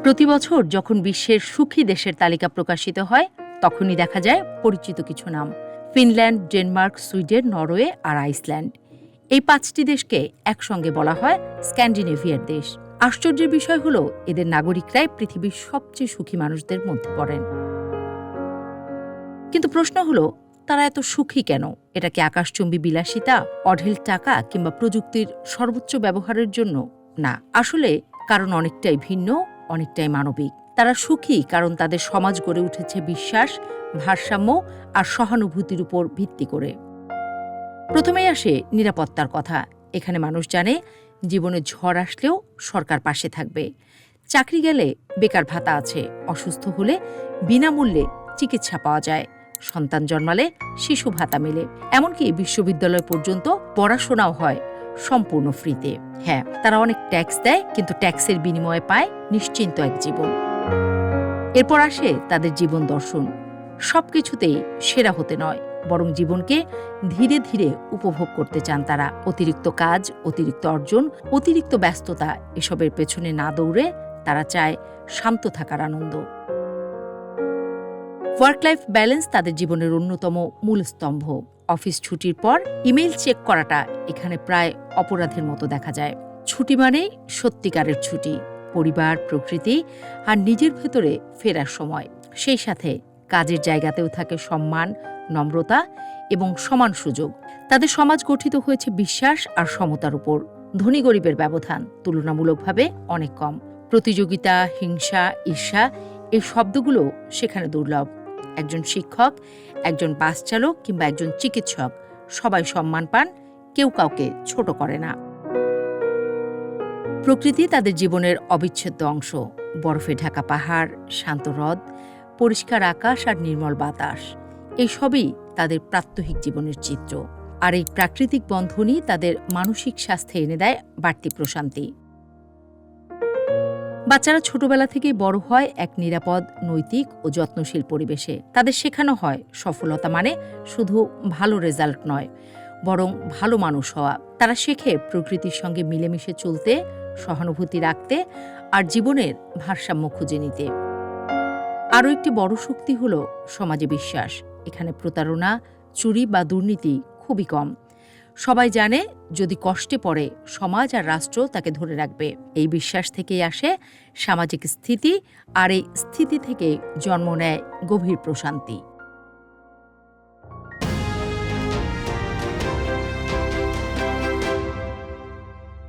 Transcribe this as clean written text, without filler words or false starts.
প্রতি বছর যখন বিশ্বের সুখী দেশের তালিকা প্রকাশিত হয় তখনই দেখা যায় পরিচিত কিছু নাম। ফিনল্যান্ড, ডেনমার্ক, সুইডেন, নরওয়ে আর আইসল্যান্ড। এই 5টি দেশকে একসঙ্গে বলা হয় স্ক্যান্ডিনেভিয়ার দেশ। আশ্চর্যের বিষয় হলো এদের নাগরিকরাই পৃথিবীর সবচেয়ে সুখী মানুষদের মধ্যে পড়েন। কিন্তু প্রশ্ন হলো, তারা এত সুখী কেন? এটা কি আকাশচুম্বী বিলাসিতা, অঢেল টাকা কিংবা প্রযুক্তির সর্বোচ্চ ব্যবহারের জন্য? না, আসলে কারণ অনেকটাই ভিন্ন, অনেকটাই মানবিক। তারা সুখী কারণ তাদের সমাজ গড়ে উঠেছে বিশ্বাস, ভারসাম্য আর সহানুভূতির উপর ভিত্তি করে। প্রথমেই আসে নিরাপত্তার কথা। এখানে মানুষ জানে জীবনে ঝড় আসলেও সরকার পাশে থাকবে। চাকরি গেলে বেকার ভাতা আছে, অসুস্থ হলে বিনামূল্যে চিকিৎসা পাওয়া যায়, সন্তান জন্মালে শিশু ভাতা মেলে, এমনকি বিশ্ববিদ্যালয় পর্যন্ত পড়াশোনাও হয় সম্পূর্ণ ফ্রিতে। হ্যাঁ, তারা অনেক ট্যাক্স দেয়, কিন্তু ট্যাক্সের বিনিময়ে পায় নিশ্চিন্ত এক জীবন। এরপর আসে তাদের জীবন দর্শন। সবকিছুতেই সেরা হতে নয়, বরং জীবনকে ধীরে ধীরে উপভোগ করতে চান তারা। অতিরিক্ত কাজ, অতিরিক্ত অর্জন, অতিরিক্ত ব্যস্ততা, এসবের পেছনে না দৌড়ে তারা চায় শান্ত থাকার আনন্দ। ওয়ার্ক লাইফ ব্যালেন্স তাদের জীবনের অন্যতম মূল স্তম্ভ। অফিস ছুটির পর ইমেইল চেক করাটা এখানে প্রায় অপরাধের মতো দেখা যায়। ছুটি মানেই সত্যিকারের ছুটি, পরিবার, প্রকৃতি আর নিজের ভেতরে ফেরার সময়। সেই সাথে কাজের জায়গাতেও থাকে সম্মান, নম্রতা এবং সমান সুযোগ। তাদের সমাজ গঠিত হয়েছে বিশ্বাস আর সমতার উপর। ধনী গরিবের ব্যবধান তুলনামূলকভাবে অনেক কম। প্রতিযোগিতা, হিংসা, ঈর্ষা এই শব্দগুলো সেখানে দুর্লভ। একজন শিক্ষক, একজন বাস চালক কিংবা একজন চিকিৎসক, সবাই সম্মান পান, কেউ কাউকে ছোট করে না। প্রকৃতি তাদের জীবনের অবিচ্ছেদ্য অংশ। বরফে ঢাকা পাহাড়, শান্ত হ্রদ, পরিষ্কার আকাশ আর নির্মল বাতাস, এই সবই তাদের প্রাত্যহিক জীবনের চিত্র। আর এই প্রাকৃতিক বন্ধনই তাদের মানসিক স্বাস্থ্যে এনে দেয় বাড়তি প্রশান্তি। বাচ্চারা ছোটবেলা থেকেই বড় হয় এক নিরাপদ, নৈতিক ও যত্নশীল পরিবেশে। তাদের শেখানো হয় সফলতা মানে শুধু ভালো রেজাল্ট নয়, বরং ভালো মানুষ হওয়া। তারা শেখে প্রকৃতির সঙ্গে মিলেমিশে চলতে, সহানুভূতি রাখতে আর জীবনের ভারসাম্য খুঁজে নিতে। আরও একটি বড় শক্তি হল সমাজে বিশ্বাস। এখানে প্রতারণা, চুরি বা দুর্নীতি খুবই কম। সবাই জানে যদি কষ্টে পড়ে সমাজ আর রাষ্ট্র তাকে ধরে রাখবে। এই বিশ্বাস থেকেই আসে সামাজিক স্থিতি, আর এই স্থিতি থেকে জন্ম নেয় গভীর প্রশান্তি।